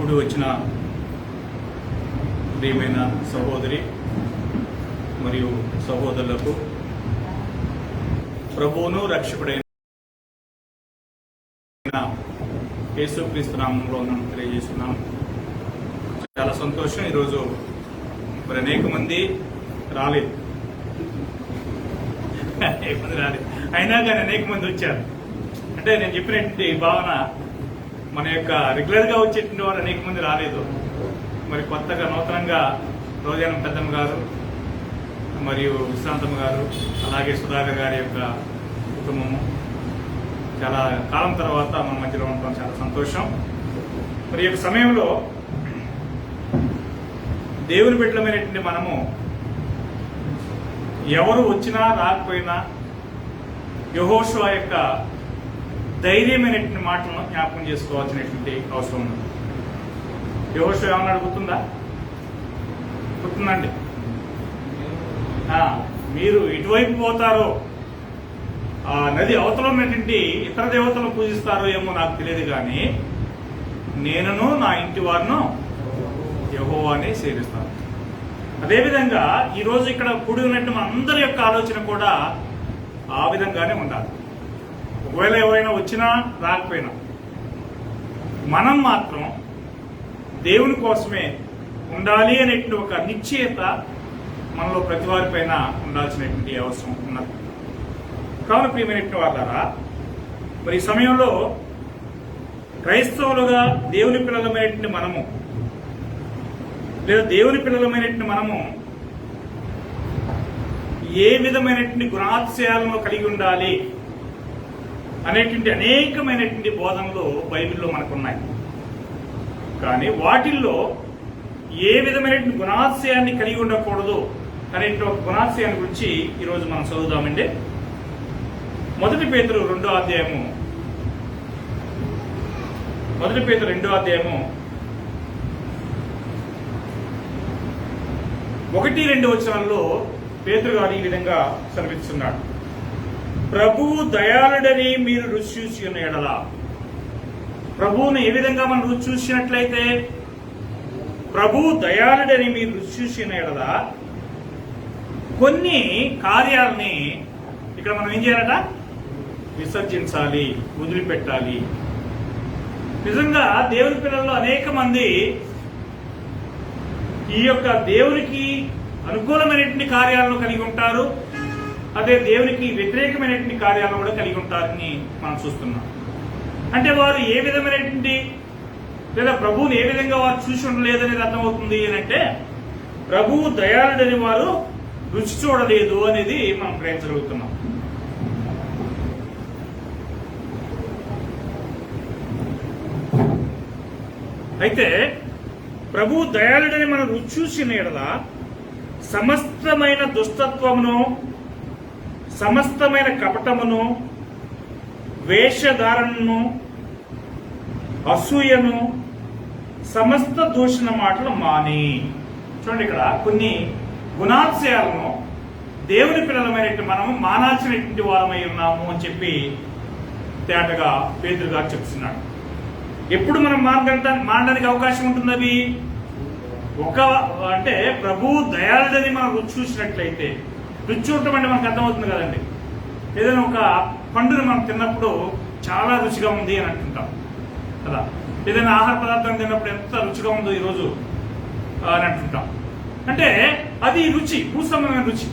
కూడి వచ్చిన ప్రియమైన సహోదరి మరియు సహోదరులకు ప్రభువును రక్షకుడైన యేసుక్రీస్తు నామములో తెలియజేస్తున్నాను. చాలా సంతోషం. ఈరోజు మరి అనేక మంది రాలేదు, అయినా కానీ అనేక మంది వచ్చారు. అంటే నేను చెప్పినటువంటి భావన, మన యొక్క రెగ్యులర్గా వచ్చేటువంటి వారు అనేక మంది రాలేదు. మరి కొత్తగా నూతనంగా రోజానం పెద్దమ్మ గారు మరియు విశ్రాంతమ్మ గారు, అలాగే సుధాకర్ గారి యొక్క కుటుంబము చాలా కాలం తర్వాత మన మధ్యలో ఉండటం చాలా సంతోషం. మరి ఈ యొక్క సమయంలో దేవుని బిడ్డలమైనటువంటి మనము ఎవరు వచ్చినా రాకపోయినా యెహోషువ యొక్క ధైర్యమైనటువంటి మాటలను జ్ఞాపకం చేసుకోవాల్సినటువంటి అవసరం ఉంది. యెహోషువ ఏమన్నాడు గుర్తుందండి? మీరు ఇటువైపు పోతారో, ఆ నది అవతల ఉన్నటువంటి ఇతర దేవతలను పూజిస్తారో ఏమో నాకు తెలియదు, కానీ నేనును నా ఇంటి వారిను యెహోవానే సేవిస్తాను. అదేవిధంగా ఈరోజు ఇక్కడ కూడి ఉన్నట్టు అందరి యొక్క ఆలోచన కూడా ఆ విధంగానే ఉండాలి. ఒకవేళ ఎవరైనా వచ్చినా రాకపోయినా మనం మాత్రం దేవుని కోసమే ఉండాలి అనేటువంటి ఒక నిశ్చయత మనలో ప్రతి వారిపైన ఉండాల్సినటువంటి అవసరం ఉన్నది. కావున ప్రియమైనటువంటి వారారా, మరి ఈ సమయంలో క్రైస్తవులుగా దేవుని పిల్లలమైనటువంటి మనము, లేదా దేవుని పిల్లలమైనటువంటి మనము ఏ విధమైనటువంటి గుణాతిశయాలను కలిగి ఉండాలి అనేటువంటి అనేకమైనటువంటి బోధనలు బైబిల్లో మనకున్నాయి. కానీ వాటిల్లో ఏ విధమైనటువంటి గుణాతిశయాన్ని కలిగి ఉండకూడదు అనేటువంటి ఒక గుణాతిశయాన్ని గురించి ఈరోజు మనం చదువుదామండి. 1 పేతురు 2వ అధ్యాయము 1 పేతురు 2వ అధ్యాయము 1-2 వచనాల్లో పేతురు గారు ఈ విధంగా సెలవిస్తున్నాడు. ప్రభువు దయాళుడని మీరు రుచి చూసి ఉన్న ఎడల, ప్రభువును ఏ విధంగా మనం రుచి చూసినట్లయితే, ప్రభువు దయాళుడని మీరు రుచి చూసి ఉన్న ఎడల కొన్ని కార్యాలని ఇక్కడ మనం ఏం చేయాలట? విసర్జించాలి, వదిలిపెట్టాలి. నిజంగా దేవుని పిల్లల్లో అనేక మంది ఈ యొక్క దేవునికి అనుకూలమైనటువంటి కార్యాలను కలిగి ఉంటారు, అదే దేవునికి వ్యతిరేకమైనటువంటి కార్యాలను కూడా కలిగి ఉంటారని మనం చూస్తున్నాం. అంటే వారు ఏ విధమైనటువంటి, లేదా ప్రభువుని ఏ విధంగా వారు చూసి ఉండలేదనేది అర్థమవుతుంది అంటే, ప్రభువు దయాళుడని వారు రుచి చూడలేదు అనేది మనం గ్రహించగలుగుతున్నాం. అయితే ప్రభువు దయాళుడని మనం రుచి చూసిన ఎడల సమస్తమైన దుష్టత్వమును, సమస్తమైన కపటమును, వేషధారణను, అసూయను, సమస్త దూషణ మాటలు మాని. చూడండి, ఇక్కడ కొన్ని గుణాతిశయాలను దేవుని పిల్లలమైనట్టు మనం మానాల్సినటువంటి వారమై ఉన్నాము అని చెప్పి తేటగా పేతురు గారు చెప్తున్నాడు. ఎప్పుడు మనం మానడానికి అవకాశం ఉంటుంది? అవి అంటే ప్రభువు దయాళుడని మనం రుచి చూసినట్లయితే, రుచి చూడటం అంటే మనకు అర్థమవుతుంది కదండి. ఏదైనా ఒక పండుని మనం తిన్నప్పుడు చాలా రుచిగా ఉంది అని అంటుంటాం కదా. ఏదైనా ఆహార పదార్థం తిన్నప్పుడు ఎంత రుచిగా ఉందో ఈరోజు అని అంటుంటాం. అంటే అది రుచి, భూసమైన రుచి.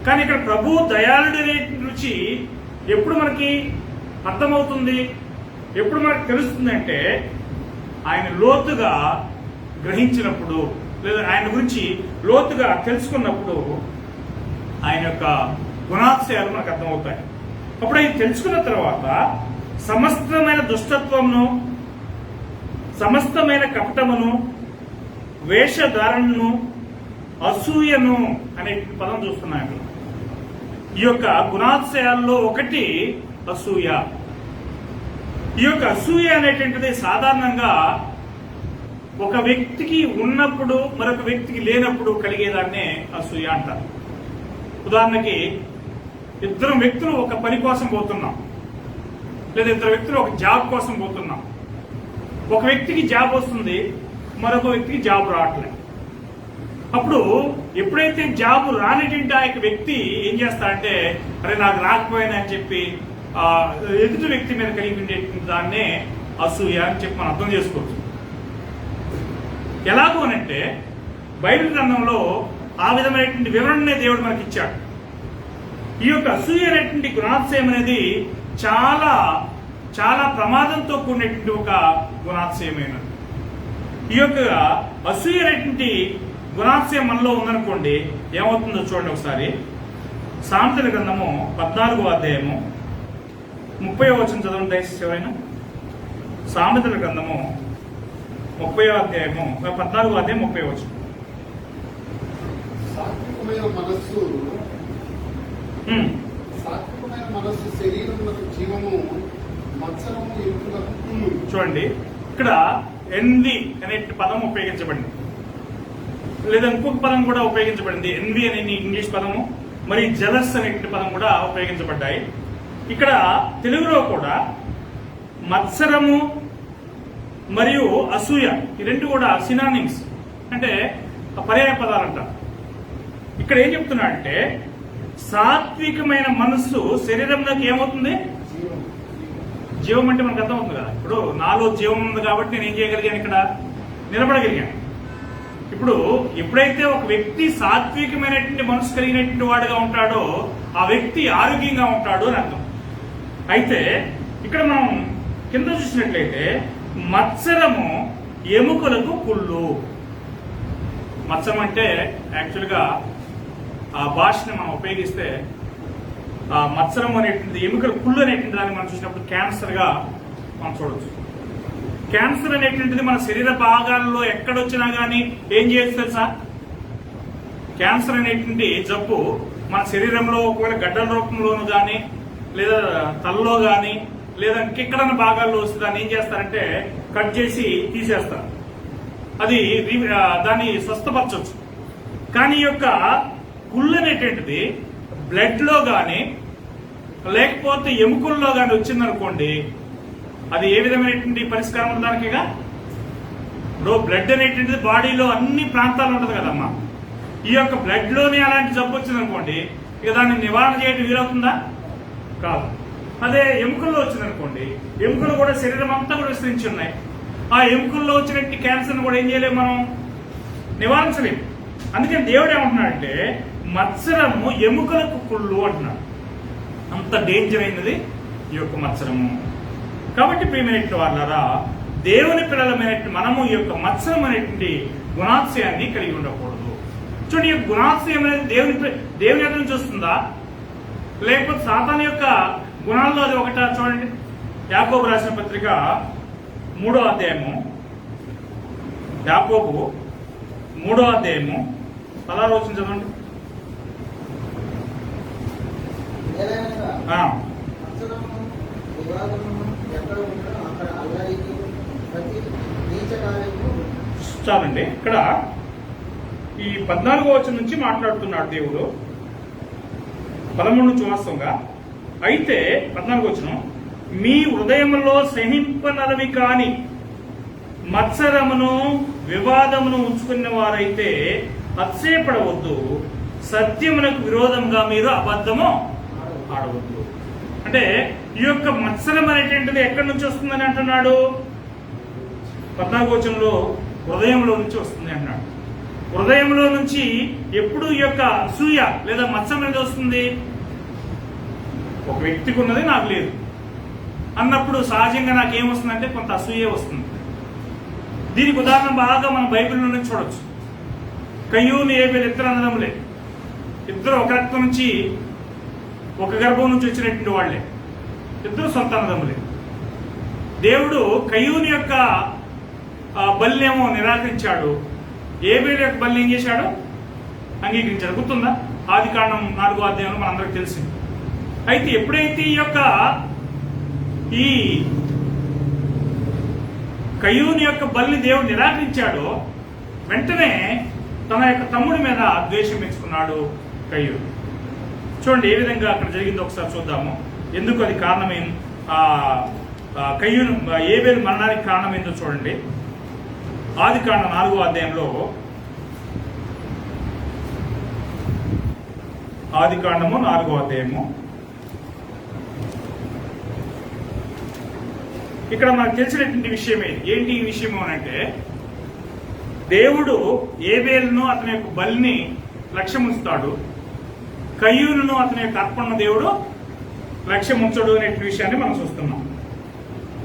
కానీ ఇక్కడ ప్రభువు దయాళుడనే రుచి ఎప్పుడు మనకి అర్థమవుతుంది, ఎప్పుడు మనకు తెలుస్తుంది అంటే, ఆయన లోతుగా గ్రహించినప్పుడు, లేదా ఆయన గురించి లోతుగా తెలుసుకున్నప్పుడు ఆయన యొక్క గుణాతిశయాలు మనకు అర్థమవుతాయి. అప్పుడు ఆయన తెలుసుకున్న తర్వాత సమస్తమైన దుష్టత్వమును, సమస్తమైన కపటమును, వేషధారణను, అసూయను అనే పదం చూస్తున్నాను. ఈ యొక్క గుణాతిశయాల్లో ఒకటి అసూయ. ఈ యొక్క అసూయ అనేటువంటిది సాధారణంగా ఒక వ్యక్తికి ఉన్నప్పుడు మరొక వ్యక్తికి లేనప్పుడు కలిగేదాన్నే అసూయ అంటారు. ఉదాహరణకి, ఇద్దరు వ్యక్తులు ఒక పని కోసం పోతున్నాం, లేదా ఇద్దరు వ్యక్తులు ఒక జాబ్ కోసం పోతున్నాం. ఒక వ్యక్తికి జాబ్ వస్తుంది, మరొక వ్యక్తికి జాబ్ రావట్లేదు. అప్పుడు ఎప్పుడైతే జాబ్ రానిటువంటి ఆ యొక్క వ్యక్తి ఏం చేస్తాడంటే, అరే నాకు రాకపోయినా అని చెప్పి ఎదుటి వ్యక్తి మీద కలిగి ఉండే దాన్నే అసూయ అని చెప్పి మనం అర్థం చేసుకోవచ్చు. ఎలాగో అనంటే బైబిల్ గ్రంథంలో ఆ విధమైనటువంటి వివరణనే దేవుడు మనకి ఇచ్చాడు. ఈ యొక్క అసూయ అనేటువంటి గుణాతిశయం అనేది చాలా చాలా ప్రమాదంతో కూడినటువంటి ఒక గుణాతిశయమైనది. ఈ యొక్క అసూయ అనేటువంటి గుణాతిశయం మనలో ఉందనుకోండి, ఏమవుతుందో చూడండి ఒకసారి. సామెతల గ్రంథము 14వ అధ్యాయము 30వ వచనం చదవండి దయచేసి ఎవరైనా. సామెతల గ్రంథము 14వ అధ్యాయం 30వ వచనం. సాత్వికమైన మనస్సు శరీరములకు జీవము, మత్సరము ఎముకలకు కుళ్ళు. చూడండి, ఇక్కడ ఎన్వి అనే పదం ఉపయోగించబడింది, లేదా ఇంకొక పదం కూడా ఉపయోగించబడింది. ఎన్వి అనే ఇంగ్లీష్ పదము, మరి జలస్ అనే పదం కూడా ఉపయోగించబడ్డాయి. ఇక్కడ తెలుగులో కూడా మత్సరము మరియు అసూయ ఈ రెండు కూడా సినానిమ్స్, అంటే పర్యాయ పదాలంట. ఇక్కడ ఏం చెప్తున్నాడంటే, సాత్వికమైన మనస్సు శరీరంలోకి ఏమవుతుంది? జీవం అంటే మనకు అర్థమవుతుంది కదా. ఇప్పుడు నాలో జీవం ఉంది కాబట్టి నేను ఏం చేయగలిగాను? ఇక్కడ నిలబడగలిగాను. ఇప్పుడు ఎప్పుడైతే ఒక వ్యక్తి సాత్వికమైనటువంటి మనసు కలిగినటువంటి వాడుగా ఉంటాడో ఆ వ్యక్తి ఆరోగ్యంగా ఉంటాడు అని అర్థం. అయితే ఇక్కడ మనం కింద చూసినట్లయితే మత్సరము ఎముకలకు కుళ్ళు. మత్సరం అంటే యాక్చువల్గా ఆ భాషని మనం ఉపయోగిస్తే ఆ మత్సరం అనేటువంటి ఎముకల కుళ్ళు అనేటువంటి దాన్ని మనం చూసినప్పుడు క్యాన్సర్ గా మనం చూడవచ్చు. క్యాన్సర్ అనేటువంటిది మన శరీర భాగాల్లో ఎక్కడొచ్చినా గానీ ఏం చేయొచ్చు తెలుసా? క్యాన్సర్ అనేటువంటి జబ్బు మన శరీరంలో ఒకవేళ గడ్డల రూపంలోనూ గానీ, లేదా తలలో గానీ, లేదా ఇంకెక్కడన్నా భాగాల్లో వస్తే దాన్ని ఏం చేస్తారంటే కట్ చేసి తీసేస్తారు. అది దాన్ని స్వస్థపరచవచ్చు. కానీ ఈ యొక్క కుళ్ళు అనేటువంటిది బ్లడ్ లో గానీ లేకపోతే ఎముకల్లో గానీ వచ్చిందనుకోండి, అది ఏ విధమైనటువంటి పరిష్కారం ఉండడానికిగా? ఇప్పుడు బ్లడ్ అనేటువంటిది బాడీలో అన్ని ప్రాంతాల్లో ఉంటుంది కదమ్మా. ఈ యొక్క బ్లడ్ లోనే అలాంటి జబ్బు వచ్చిందనుకోండి, ఇక దాన్ని నివారణ చేయడం వీలవుతుందా? కాదు. అదే ఎముకల్లో వచ్చిందనుకోండి, ఎముకలు కూడా శరీరం అంతా కూడా విస్తరించి ఉన్నాయి. ఆ ఎముకల్లో వచ్చినట్టు క్యాన్సర్ కూడా ఏం చేయలేము, మనం నివారించలేము. అందుకని దేవుడు ఏమంటున్నాడంటే మత్సరము ఎముకలకు కుళ్ళు అంటున్నాడు. అంత డేంజర్ అయినది ఈ యొక్క మత్సరము. కాబట్టి ప్రియమైనటువంటి వాళ్ళారా, దేవుని పిల్లలమైనటువంటి మనము ఈ యొక్క మత్సరం అనేటువంటి గుణాతిశయాన్ని కలిగి ఉండకూడదు. చూడండి, ఈ గుణాతిశయం అనేది దేవుని యొక్క నుంచి వస్తుందా, లేకపోతే సాతాను యొక్క గుణాల్లో అది ఒకటా? చూడండి, యాకోబు రాసిన పత్రిక 3వ అధ్యాయము, యాకోబు 3వ అధ్యాయము 16వ వచనం చదవండి. చాలండి. ఇక్కడ ఈ 14వ వచనం నుంచి మాట్లాడుతున్నాడు దేవుడు 13 నుంచి వాస్తవంగా. అయితే 14వ వచనం, మీ హృదయంలో సహింపనలవి కాని మత్సరమును వివాదమును ఉంచుకున్న వారైతే అతిశయపడవద్దు, సత్యమునకు విరోధంగా మీరు అబద్ధము ఆడవద్దు. అంటే ఈ యొక్క మత్సరం అనేటువంటిది ఎక్కడి నుంచి వస్తుందని అంటున్నాడు? 14వ వచనంలో హృదయంలో నుంచి వస్తుంది అంటున్నాడు. హృదయంలో నుంచి ఎప్పుడు ఈ యొక్క అసూయ లేదా మత్సరం అనేది వస్తుంది? ఒక వ్యక్తికి ఉన్నది నాకు లేదు అన్నప్పుడు సహజంగా నాకేమొస్తుందంటే కొంత అసూయే వస్తుంది. దీనికి ఉదాహరణ బాగా మనం బైబిల్ నుంచి చూడొచ్చు. కయ్యూను ఏబేలు ఇద్దరు అన్నదమ్ములే, ఇద్దరు ఒక రక్తం నుంచి ఒక గర్భం నుంచి వచ్చినటువంటి వాళ్లే, ఇద్దరు సొంత అన్నదమ్ములే. దేవుడు కయ్యూని యొక్క బలినేమో నిరాకరించాడు, ఏబేలు యొక్క బలిని ఏం చేశాడు? అంగీకరించాడు. గుర్తుందా? ఆదికాండం 4వ అధ్యాయంలో మనందరికి తెలిసింది. అయితే ఎప్పుడైతే ఈ కయ్యూని యొక్క బలిని దేవుడు నిరాకరించాడో వెంటనే తన యొక్క తమ్ముడి మీద ద్వేషం పెంచుకున్నాడు కయ్యూను. చూడండి ఏ విధంగా అక్కడ జరిగిందో ఒకసారి చూద్దాము. ఎందుకు అది కారణమేం కయ్యూను ఏబేలు మరణానికి కారణం ఏంటో చూడండి. ఆదికాండం 4వ అధ్యాయంలో, ఆదికాండము 4వ అధ్యాయము, ఇక్కడ మనకు తెలిసినటువంటి విషయమే. ఏంటి ఈ విషయము అనంటే, దేవుడు ఏబేలును అతని యొక్క బలిని లక్ష్యం ఉంచుతాడు, కయ్యూనును అతని యొక్క అర్పణ దేవుడు లక్ష్యం ఉంచడు అనే విషయాన్ని మనం చూస్తున్నాం.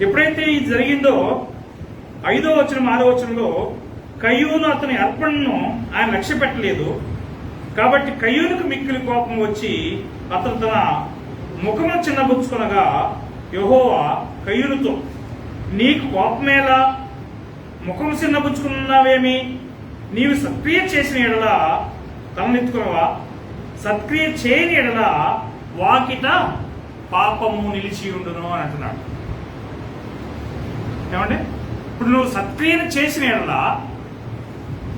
ఎప్పుడైతే ఇది జరిగిందో 5వ వచనం 6వ వచనంలో కయ్యూను అతని అర్పణను ఆయన లక్ష్య పెట్టలేదు. కాబట్టి కయ్యూనుకు మిక్కిలి కోపం వచ్చి అతను తన ముఖమును చిన్నబుచ్చుకొనగా యెహోవా కయ్యూనుతో, నీకు కోపమేలా, ముఖం చిన్నబుచ్చుకున్నావేమి? నీవు సత్క్రియ చేసిన ఎడల తలనెత్తుకునవా? సత్క్రియ చేయని ఎడల వాకిట పాపము నిలిచి ఉండును అని అంటున్నాడు. ఏమంటే, ఇప్పుడు నువ్వు సత్క్రియను చేసిన ఎడల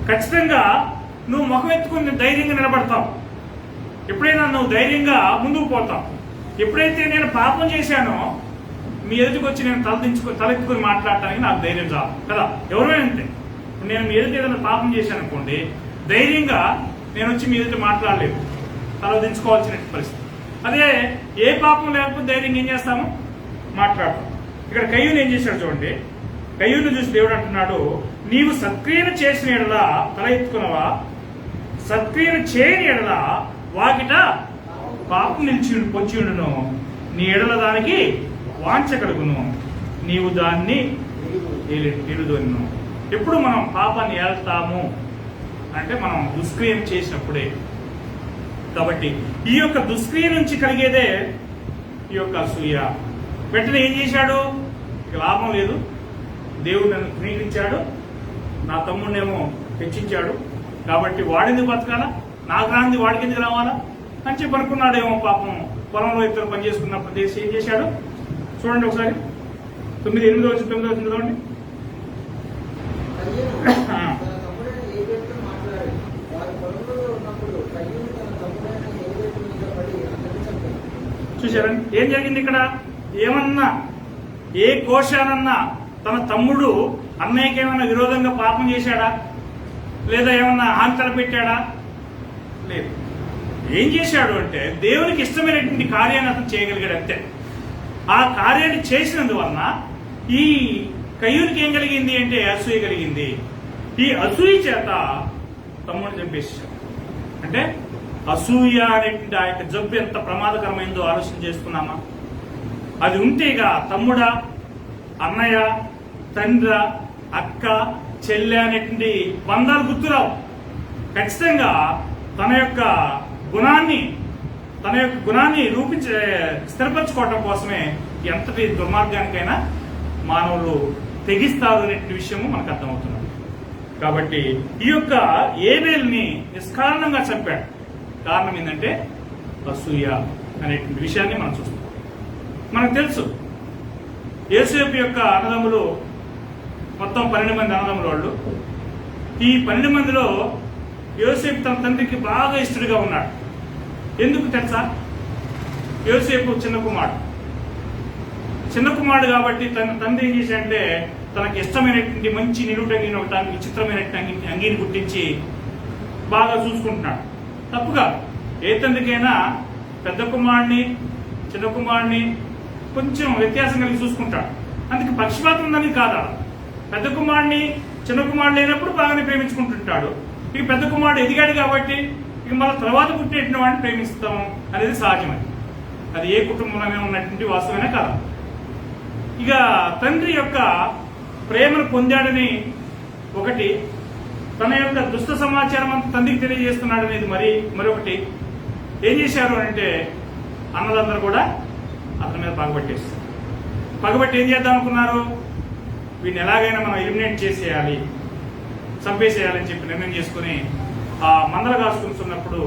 ఖచ్చితంగా నువ్వు ముఖం ఎత్తుకుని ధైర్యంగా నిలబడతావు. ఎప్పుడైనా నువ్వు ధైర్యంగా ముందుకు పోతావు. ఎప్పుడైతే నేను పాపం చేశానో మీ ఎదుటికి వచ్చి నేను తలెత్తుకుని మాట్లాడటానికి నాకు ధైర్యం చాలు కదా. ఎవరైనా అంతే. నేను మీ ఎదుటి ఏదైనా పాపం చేశాను అనుకోండి, ధైర్యంగా నేను వచ్చి మీ ఎదుటి మాట్లాడలేదు, తలదించుకోవాల్సిన పరిస్థితి. అదే ఏ పాపం లేకపోతే ధైర్యంగా ఏం చేస్తాము? మాట్లాడతాం. ఇక్కడ కయ్యూను ఏం చేశాడు చూడండి. కయ్యూను చూసి దేవుడు అంటున్నాడు, నీవు సత్క్రియను చేసిన ఎడల తల ఎత్తుకునవా? సత్క్రియను చేయని ఎడల వాకిట పాపం నిలిచి పొంచి ఉండును, నీ ఎడల దానికి వాంఛ కలుగును, నీవు దాన్ని ఏలుదోను. ఎప్పుడు మనం పాపాన్ని ఏళ్తాము అంటే మనం దుష్క్రియం చేసినప్పుడే. కాబట్టి ఈ యొక్క దుష్క్రియ నుంచి కలిగేదే ఈ యొక్క అసూయ. వెంటనే ఏం చేశాడు? ఇక లాభం లేదు, దేవుడు నన్ను ప్రేమించాడు, నా తమ్ముడినేమో హెచ్చించాడు, కాబట్టి వాడింది బతకాలా, నాకు రాంది వాడికి ఎందుకు రావాలా అని చెప్పి అనుకున్నాడేమో. పాపం పొలంలో ఇద్దరు పని చేసుకున్నప్పుడు దేశం ఏం చేశాడు చూడండి ఒకసారి. 9, 8వ వచ్చి 9వ వచ్చింది చూడండి. చూశారండి ఏం జరిగింది ఇక్కడ? ఏమన్నా ఏ కోశానన్నా తన తమ్ముడు అన్నయ్యకి ఏమన్నా విరోధంగా పాపం చేశాడా? లేదా ఏమన్నా ఆంతలు పెట్టాడా? లేదు. ఏం చేశాడు అంటే దేవునికి ఇష్టమైనటువంటి కార్యాన్ని అతను చేయగలిగాడు అంతే. ఆ కార్యాన్ని చేసినందువలన ఈ కయ్యూనికి ఏం కలిగింది అంటే అసూయ కలిగింది. ఈ అసూయ చేత తమ్ముడిని చంపేశాడు. అంటే అసూయ అనేటువంటి ఆ యొక్క జబ్బు ఎంత ప్రమాదకరమైందో ఆలోచన చేసుకున్నామా? అది ఉంటేగా తమ్ముడా, అన్నయ్య, తండ్ర, అక్క, చెల్లె అనేటువంటి బంధాలు గుర్తురావు. ఖచ్చితంగా తన యొక్క గుణాన్ని స్థిరపరచుకోవటం కోసమే ఎంతటి దుర్మార్గానికైనా మానవులు తెగిస్తారు అనే విషయము మనకు అర్థమవుతున్నది. కాబట్టి ఈ యొక్క ఏబేలుని నిష్కారణంగా చంపాడు. కారణం ఏంటంటే అసూయ అనేటువంటి విషయాన్ని మనం చూస్తాం. మనకు తెలుసు యోసేపు యొక్క అన్నదమ్ములు మొత్తం 12 మంది అన్నదమ్ములు వాళ్ళు. ఈ 12 మందిలో యోసేపు తన తండ్రికి బాగా ఇష్టడుగా ఉన్నాడు. ఎందుకు తెలుసా? యోసేపు చిన్న కుమారుడు కాబట్టి తన తండ్రి ఏం చేశాడంటే తనకి ఇష్టమైనటువంటి మంచి నిలుటంగిని ఒకటానికి విచిత్రమైనటువంటి అంగీని గుర్తించి బాగా చూసుకుంటున్నాడు. తప్పుగా ఏ తండ్రికైనా పెద్ద కుమారుడిని చిన్న కుమారుడిని కొంచెం వ్యత్యాసం కలిగి చూసుకుంటాడు. అందుకే పక్షపాతం ఉందని కాదా. పెద్ద కుమారుడిని చిన్న కుమారుడు లేనప్పుడు బాగానే ప్రేమించుకుంటుంటాడు. ఇక పెద్ద కుమారుడు ఎదిగాడు కాబట్టి ఇక మన తర్వాత పుట్టిన వాడిని ప్రేమిస్తాం అనేది సహజమే. అది ఏ కుటుంబంలోనే ఉన్నటువంటి వాస్తవమే కాదు. ఇక తండ్రి యొక్క ప్రేమను పొందాడని ఒకటి, తన యొక్క దుష్ట సమాచారం అంతా తండ్రికి తెలియజేస్తున్నాడు అనేది మరొకటి. ఏం చేశారు అంటే అన్నలందరూ కూడా అతని మీద పగబట్టేస్తారు. పగబట్టి ఏం చేద్దాం అనుకున్నారు? వీడిని ఎలాగైనా మనం ఎలిమినేట్ చేసేయాలి, చంపేసేయాలని చెప్పి నిర్ణయం చేసుకుని ఆ మందలు కాసుకుంటున్నప్పుడు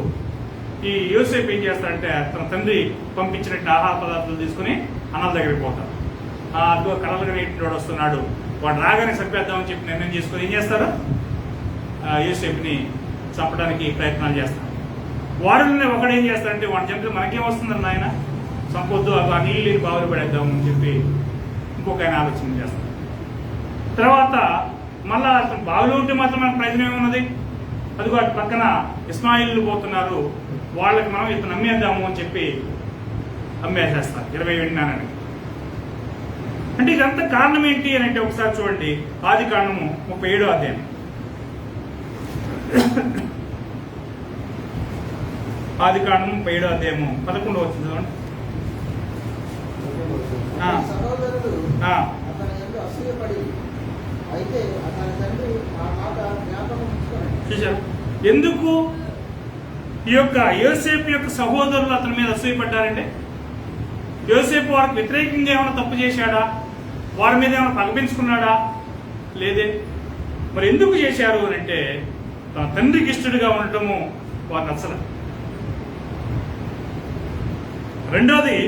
ఈ యోసేపు ఏం చేస్తాడంటే తన తండ్రి పంపించినట్టు ఆహార పదార్థాలు తీసుకుని అన్నల దగ్గరికి పోతాడు. అదిగో కళలుగా నేటివాడు వస్తున్నాడు, వాడు రాగానే చంపేద్దామని చెప్పి నిర్ణయం చేసుకుని ఏం చేస్తారు? యోసేపుని చంపడానికి ప్రయత్నాలు చేస్తారు. వాడిని ఒకడు ఏం చేస్తాడంటే వాడిని చంపితే మనకేం వస్తుందని నాయన, చంపొద్దు, ఆ నీళ్ళు బావులు పడేద్దామని చెప్పి ఇంకొక ఆయన ఆలోచన చేస్తాడు. తర్వాత మళ్ళా అతను బావిలో ఉంటే మాత్రం మనకు ప్రయోజనం ఏమున్నది? అదిగో అటు పక్కన ఇస్మాయిల్ పోతున్నారు, వాళ్ళకి మనం ఇతను అమ్మేద్దాము అని చెప్పి అమ్మేసేస్తారు 20 వెండి నాణాన్ని. అంటే ఇదంతా కారణం ఏంటి అని అంటే ఒకసారి చూడండి, ఆది కాండము 37వ అధ్యాయం. ఆది కాండము 37వ అధ్యాయము 11వ వచనం చూడండి. సహోదరుడు ఆ. అతని యందు అసూయపడి, అయితే అతని తండ్రి ఆ మాట జ్ఞాపకం ఉంచుకొనెను. చూశారు ఎందుకు ఈ యొక్క యోసేపు యొక్క సహోదరులు అతని మీద అసూయపడ్డారంటే? యోసేపు వారికి వ్యతిరేకంగా ఏమైనా తప్పు చేశాడా? వారి మీద ఏమైనా పగపించుకున్నాడా? లేదే. మరి ఎందుకు చేశారు అని అంటే తన తండ్రికి ఇష్టడుగా ఉండటము వారు నచ్చల. రెండోది,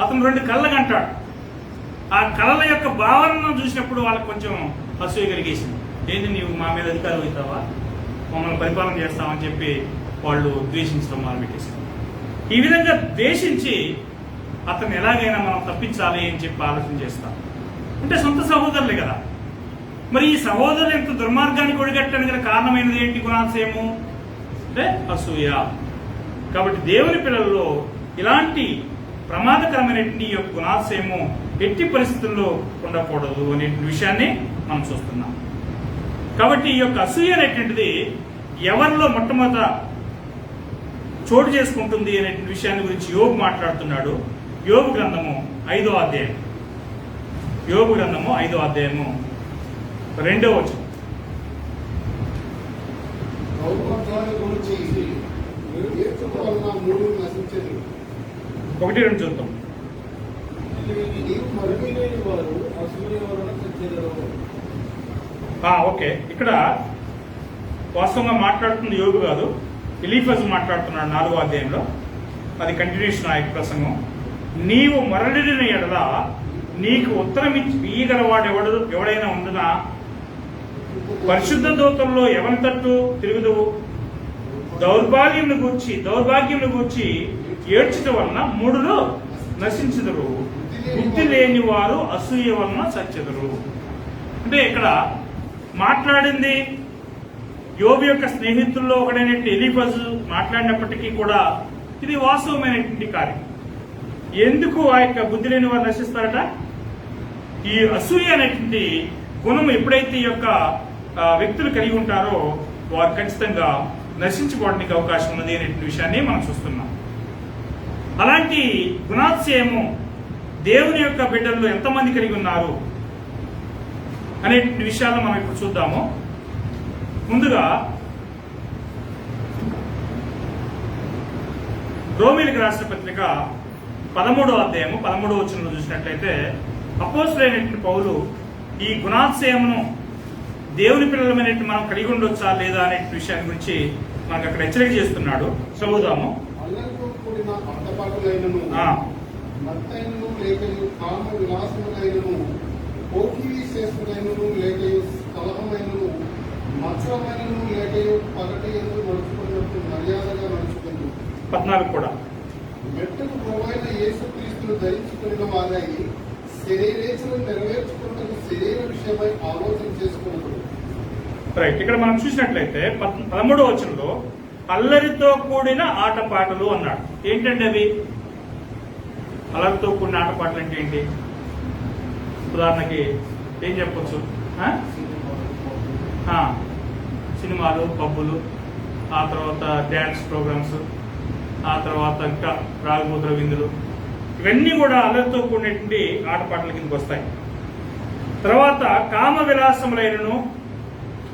అతను 2 కళ్ళగా అంటాడు. ఆ కళల యొక్క భావనను చూసినప్పుడు వాళ్ళకి కొంచెం అసూయ కలిగేసింది. ఏంటి, నీవు మా మీద అధికారం అవుతావా, మమ్మల్ని పరిపాలన చేస్తామని చెప్పి వాళ్ళు ద్వేషించడం మొదలుపెట్టేశారు. ఈ విధంగా ద్వేషించి అతను ఎలాగైనా మనం తప్పించాలి అని చెప్పి ఆలోచన చేస్తాం. అంటే సొంత సహోదరులే కదా. మరి ఈ సహోదరులు ఎంత దుర్మార్గానికి ఒడిగట్టడానికి గల కారణమైనది ఏంటి? గుణాశయము అంటే అసూయ. కాబట్టి దేవుని పిల్లల్లో ఇలాంటి ప్రమాదకరమైనటువంటి ఈ యొక్క గుణాశయము ఎట్టి పరిస్థితుల్లో ఉండకూడదు అనే విషయాన్ని మనం చూస్తున్నాం. కాబట్టి ఈ యొక్క అసూయ అనేటువంటిది ఎవరిలో మొట్టమొదట చోటు చేసుకుంటుంది అనే విషయాన్ని గురించి యోబు మాట్లాడుతున్నాడు. యోబు గ్రంథము 5వ అధ్యాయం. యోబు గ్రంథము 5వ అధ్యాయము 2వ వచనం. దౌర్భాగ్యాన్ని గురించి ఏడ్చుట వలన మూడు నశించెను. 1-2 చూద్దాం. నీవు మరుగలేని వారు అసూయ వలన చచ్చెదరు. ఓకే, ఇక్కడ వాస్తవంగా మాట్లాడుతుంది యోబు కాదు, ఎలీఫజు మాట్లాడుతున్నాడు 4వ అధ్యాయంలో. అది కంటిన్యూషన్ ఆ యొక్క ప్రసంగం. నీవు మరలిన ఎడల నీకు ఉత్తరం ఇయ్యగలవాడు ఎవడైనా ఉండునా? పరిశుద్ధ దూతల్లో ఎవరి తట్టు తిరుగుదువు? దౌర్భాగ్యమును గూర్చి ఏడ్చుట వలన మూడులో నశించుదురు. బుద్ధి లేని వారు అసూయ వలన చచ్చెదరు. అంటే ఇక్కడ మాట్లాడింది యోబు యొక్క స్నేహితుల్లో ఒకడైనటువంటి ఎలీఫజు మాట్లాడినప్పటికీ కూడా ఇది వాస్తవమైనటువంటి కార్యం. ఎందుకు ఆ యొక్క బుద్ధి లేని వారు నశిస్తారట? ఈ అసూయ అనేటువంటి గుణం ఎప్పుడైతే ఈ యొక్క వ్యక్తులు కలిగి ఉంటారో వారు ఖచ్చితంగా నశించుకోవడానికి అవకాశం ఉన్నది అనే విషయాన్ని మనం చూస్తున్నాం. అలాంటి గుణాశయము దేవుని యొక్క బిడ్డల్లో ఎంతమంది కలిగి ఉన్నారు అనే విషయాలను మనం ఇప్పుడు చూద్దాము. ముందుగా రోమీయులకు రాసిన పత్రిక 13వ అధ్యాయము 13వ వచనంలో చూసినట్లయితే అపోస్తలుడైనటువంటి పౌలు ఈ గుణాశయమును దేవుని పిల్లలమైనట్టు మనం కలిగి ఉండొచ్చా లేదా అనే విషయాన్ని గురించి మనకు అక్కడ హెచ్చరిక చేస్తున్నాడు. చదువుదాము. అల్లరితో కూడిన అడ్డపాటులైనను, మత్తైనను లేకయు, కామ విలాసములైనను, పోకిరీ చేస్తులైనను లేకయు, కలహమైనను, మత్సరమైనను లేకయు, పగటి యందు నడుచుకున్నట్టు మర్యాదగా నడుచుకుంది. 14 కూడా మెట్టుకు ప్రభువైన యేసుక్రీస్తును ధరించుకున్న వారై శరీరేచ్ఛలను నెరవేర్చుకున్నకు శరీర విషయమై ఆలోచన చేసుకున్నప్పుడు. రైట్, ఇక్కడ మనం చూసినట్లయితే 13వ వచనంలో అల్లరితో కూడిన ఆటపాటలు అన్నాడు. ఏంటంటే అవి అల్లరితో కూడిన ఆటపాటలు అంటే ఏంటి? ఉదాహరణకి ఏం చెప్పొచ్చు? సినిమాలు, పబ్బులు, ఆ తర్వాత డ్యాన్స్ ప్రోగ్రామ్స్, ఆ తర్వాత ఇంకా రాగమూత్ర విందులు, ఇవన్నీ కూడా అల్లరితో కూడినటువంటి ఆటపాటల కిందకి వస్తాయి. తర్వాత కామ విలాసములైనను,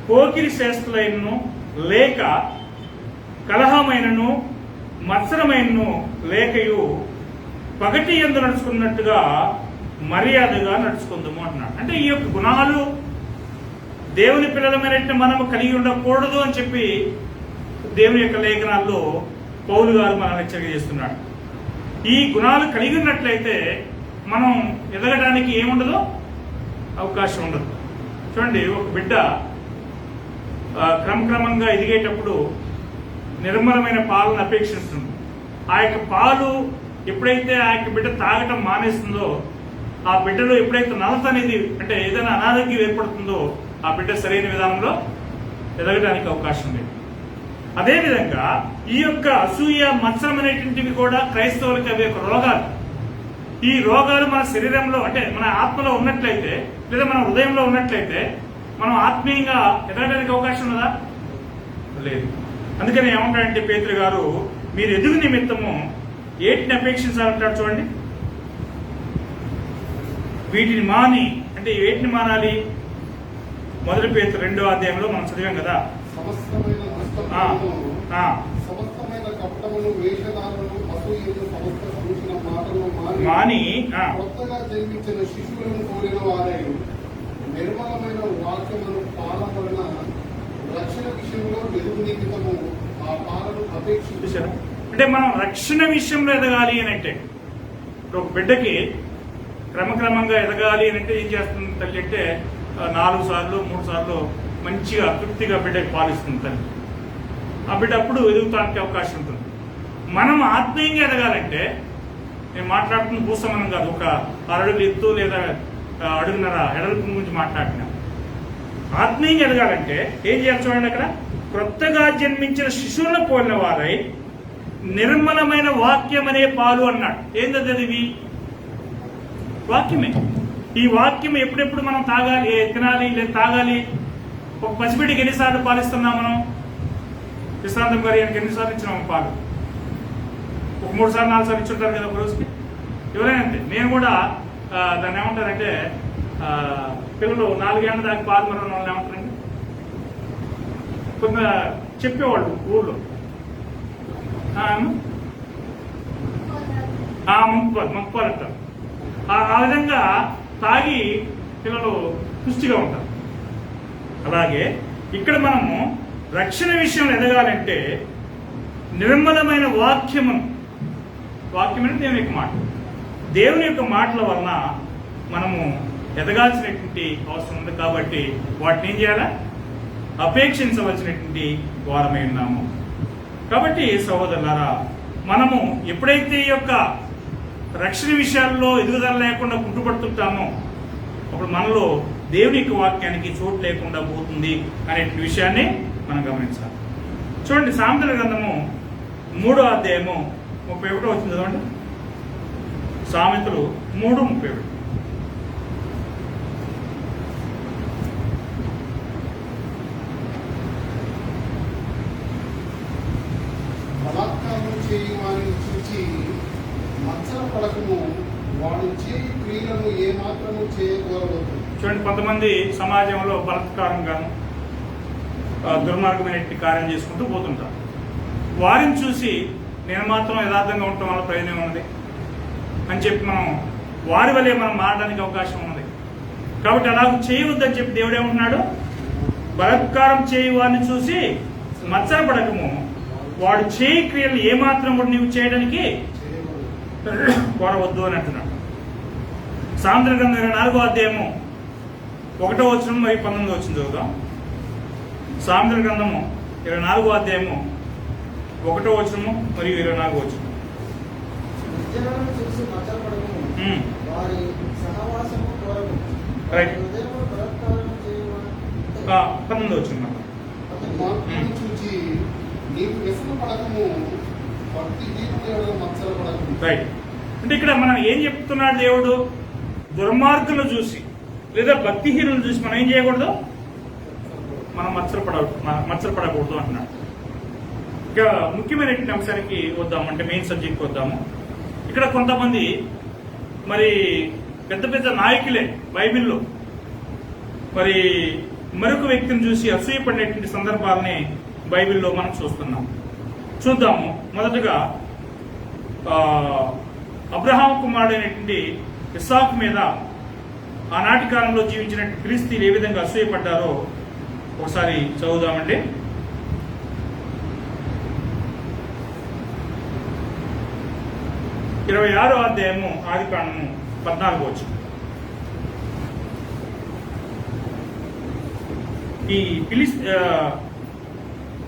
పోకిరి చేష్టలైనను లేక కలహమైనను, మత్సరమైనను లేకయు, పగటి యందు నడుచుకున్నట్టుగా మర్యాదగా నడుచుకుందాము అంటున్నాడు. అంటే ఈ యొక్క గుణాలు దేవుని పిల్లలమైనట్టు మనము కలిగి ఉండకూడదు అని చెప్పి దేవుని యొక్క లేఖనాల్లో పౌలు గారు మనల్ని హెచ్చరిక చేస్తున్నాడు. ఈ గుణాలు కలిగి ఉన్నట్లయితే మనం ఎదగడానికి ఏముండదో అవకాశం ఉండదు. చూడండి, ఒక బిడ్డ క్రమక్రమంగా ఎదిగేటప్పుడు నిర్మలమైన పాలను అపేక్షిస్తుంది. ఆ యొక్క పాలు ఎప్పుడైతే ఆ యొక్క బిడ్డ తాగటం మానేస్తుందో ఆ బిడ్డలో ఎప్పుడైతే నలత అనేది అంటే ఏదైనా అనారోగ్యం ఏర్పడుతుందో ఆ బిడ్డ సరైన విధానంలో ఎదగడానికి అవకాశం లేదు. అదేవిధంగా ఈ యొక్క అసూయ, మత్సరం అనేటువంటివి కూడా క్రైస్తవులకి అవి ఒక రోగాలు. ఈ రోగాలు మన శరీరంలో అంటే మన ఆత్మలో ఉన్నట్లయితే లేదా మన హృదయంలో ఉన్నట్లయితే మనం ఆత్మీయంగా ఎదగడానికి అవకాశం ఉన్నదా? లేదు. అందుకని ఏమంటాడంటే పేతురు గారు, మీరు ఎదుగు నిమిత్తము ఏటిని అపేక్షించాలంటాడు చూడండి. వీటిని మాని అంటే వేటిని మానాలి? మొదటి పేతురు 2వ అధ్యాయంలో మనం చదివాం కదా. సమస్తమైన సమస్తమైన కపటమును, వేషధారమును, అసూయను, సమస్త దూషణ మాటలను మాని కొత్తగా జన్మించిన శిశువులను కోరిన వారై నిర్మలమైన వాక్యమును పాలన వలన రక్షణ విషయంలో ఎదుగు నిమిత్తము ఆ పాలను అపేక్షించారు. అంటే మనం రక్షణ విషయంలో ఎదగాలి అని అంటే ఒక బిడ్డకి క్రమక్రమంగా ఎదగాలి అని అంటే ఏం చేస్తుంది తల్లి అంటే 4 సార్లు 3 సార్లు మంచిగా తృప్తిగా బిడ్డకి పాలిస్తుంది తల్లి. ఆ బిడ్డ అప్పుడు ఎదుగుతానికి అవకాశం ఉంటుంది. మనం ఆత్మీయంగా ఎదగాలంటే నేను మాట్లాడుతున్న భూసమనం కాదు, ఒక 6 అడుగులు ఎత్తు లేదా 1.5 అడుగుల ఎడల్పు గురించి మాట్లాడినా. ఆత్మీయంగా ఎదగాలంటే ఏం చేయాలి చూడండి. అక్కడ క్రొత్తగా జన్మించిన శిశువులను పోలిన వారై నిర్మలమైన వాక్యం అనే పాలు అన్నాడు. ఏంటది? అది వాక్యమే. ఈ వాక్యం ఎప్పుడెప్పుడు మనం తాగాలి, తినాలి లేదా తాగాలి? ఒక పసిబిడ్డకి ఎన్నిసార్లు పాలిస్తున్నాం మనం? విశ్రాంతం గారు ఎన్నిసార్లు ఇచ్చినాము పాలు? ఒక 3 సార్లు 4 సార్లు ఇచ్చుంటారు కదా ఒక రోజుకి. ఎవరైనా అంతే. నేను కూడా దాన్ని ఏమంటారంటే పిల్లలు 4 ఏళ్ళ దాకా పాలు మరణ వాళ్ళు ఏమంటారండి కొంత చెప్పేవాళ్ళు ఊళ్ళో మంకుపాలు అంటారు. ఆ విధంగా తాగి పిల్లలు పుష్టిగా ఉంటారు. అలాగే ఇక్కడ మనము రక్షణ విషయంలో ఎదగాలంటే నిర్మలమైన వాక్యము అంటే దేవుని యొక్క మాట, దేవుని యొక్క మాటల వలన మనము ఎదగాల్సినటువంటి అవసరం ఉంది. కాబట్టి వాటిని ఏం చేయాలా? అపేక్షించవలసినటువంటి వారమై ఉన్నాము. కాబట్టి సహోదరులారా, మనము ఎప్పుడైతే ఈ యొక్క రక్షణ విషయాల్లో ఎదుగుదల లేకుండా కుంటుపడుతుంటామో అప్పుడు మనలో దేవుని యొక్క వాక్యానికి చోటు లేకుండా పోతుంది అనే విషయాన్ని మనం గమనించాలి. చూడండి, సామెతల గ్రంథము 3వ అధ్యాయము 31 వచ్చింది చదవండి. సామెతలు 3:31. బలాత్కారం చేయు వారిని చూచి మత్సర పడకము, వాడు చేయి క్రియలను ఏమాత్రము చేయకూడదు. చూడండి, కొంతమంది సమాజంలో బలాత్కారంగాను దుర్మార్గమైన కార్యం చేసుకుంటూ పోతుంటారు. వారిని చూసి నేను మాత్రం యథార్థంగా ఉండటం వల్ల ప్రయోజనం ఉన్నది అని చెప్పి మనం వారి వల్లే మనం మారడానికి అవకాశం ఉన్నది. కాబట్టి అలా చేయవద్దని చెప్పి దేవుడు ఏమంటున్నాడు? బలాత్కారం చేయి వారిని చూసి మత్సరపడకము, వాడు చేయి క్రియలు ఏమాత్రం కూడా నీవు చేయడానికి కోరవద్దు అని అంటున్నాడు. సామెతల గ్రంథం 24వ అధ్యాయము 1వ వచనం మరియు 19వ వచనం చదువుదాం. సామెతల గ్రంథము 24వ అధ్యాయము 1వ వచనము మరియు 24వ వచనం. రైట్. 19వ వచనం. రైట్. అంటే ఇక్కడ మనం ఏం చెప్తున్నాడు దేవుడు? దుర్మార్గులను చూసి లేదా భక్తిహీనులను చూసి మనం ఏం చేయకూడదు? మనం మత్సరపడకూడదు అంటున్నాడు. ఇక ముఖ్యమైనటువంటి అంశానికి వద్దాము, అంటే మెయిన్ సబ్జెక్ట్ వద్దాము. ఇక్కడ కొంతమంది మరి పెద్ద పెద్ద నాయకులే బైబిల్లో మరి మరొక వ్యక్తిని చూసి అసూయపడినటువంటి సందర్భాలని బైబిల్లో మనం చూస్తున్నాం. చూద్దాము. మొదటగా అబ్రహాం కుమారుడైనటువంటి ఇస్సాకు మీద ఆనాటి కాలంలో జీవించినటువంటి ఫిలిస్తీన్లు ఏ విధంగా అసూయపడ్డారో ఒకసారి చదువుదామండి. ఇరవై 26వ అధ్యాయము ఆదికాండము 14వ వచనం.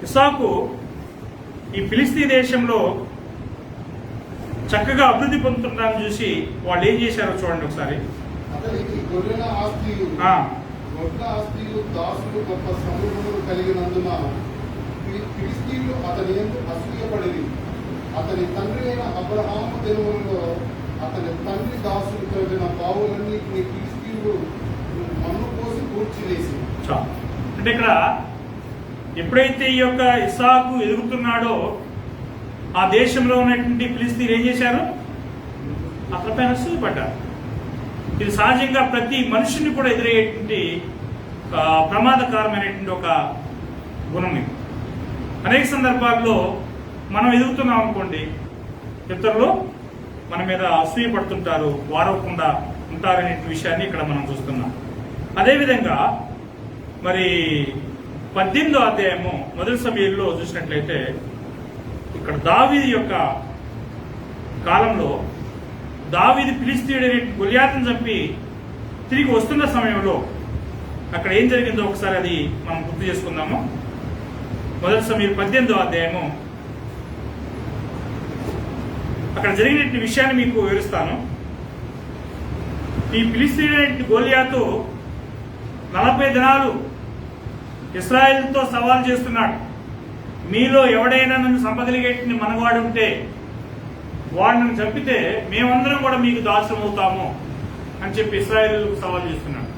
ఇస్సాకు ఈ ఫిలిస్తీ దేశంలో చక్కగా అభివృద్ధి పొందుతుంటారని చూసి వాళ్ళు ఏం చేశారో చూడండి ఒకసారి. అతనికి గొర్రెల ఆస్తియు ఆ, గొడ్ల ఆస్తియు దాసులు గొప్ప సమూహములు కలిగినందున ఫిలిష్తీయులు అతని యందు అసూయపడిరి. అతని తండ్రి అయిన అబ్రహాము దినములలో అతని తండ్రి దాసులు తవ్విన బావులన్నిటిని ఫిలిష్తీయులు మన్ను పోసి పూడ్చివేసి. చాలు. అంటే ఇక్కడ ఎప్పుడైతే ఈ యొక్క ఇస్సాకు ఎదుగుతున్నాడో ఆ దేశంలో ఉన్నటువంటి ఫిలిష్తీయులు ఏం చేశారు? అతనిపైన అసూయపడ్డారు. ఇది సహజంగా ప్రతి మనుషుని కూడా ఎదురయ్యేటువంటి ప్రమాదకరమైనటువంటి ఒక గుణం ఇది. అనేక సందర్భాల్లో మనం ఎదుగుతున్నాం అనుకోండి, ఇతరులు మన మీద అసూయ పడుతుంటారు, వారవకుండా ఉంటారనే విషయాన్ని ఇక్కడ మనం చూస్తున్నాం. అదేవిధంగా మరి 18వ అధ్యాయము మొదటి సమయంలో చూసినట్లయితే ఇక్కడ దావీదు యొక్క కాలంలో దావీదు ఫిలిష్తీయుడైన గొలియాతును చంపి తిరిగి వస్తున్న సమయంలో అక్కడ ఏం జరిగిందో ఒకసారి అది మనం గుర్తు చేసుకుందాము. మొదటి సమయం 18వ అధ్యాయము అక్కడ జరిగిన విషయాన్ని మీకు వివరిస్తాను. ఈ ఫిలిష్తీయుడైన గొలియాతు 40 దినాలు ఇశ్రాయేలుతో సవాల్ చేస్తున్నాడు. మీలో ఎవడైనా నన్ను సంపదలిగేటిని మనవాడు ఉంటే వాడు నన్ను చంపితే మేమందరం కూడా మీకు దాసులం అవుతాము అని చెప్పి ఇశ్రాయేలుకు సవాల్ చేస్తున్నాడు.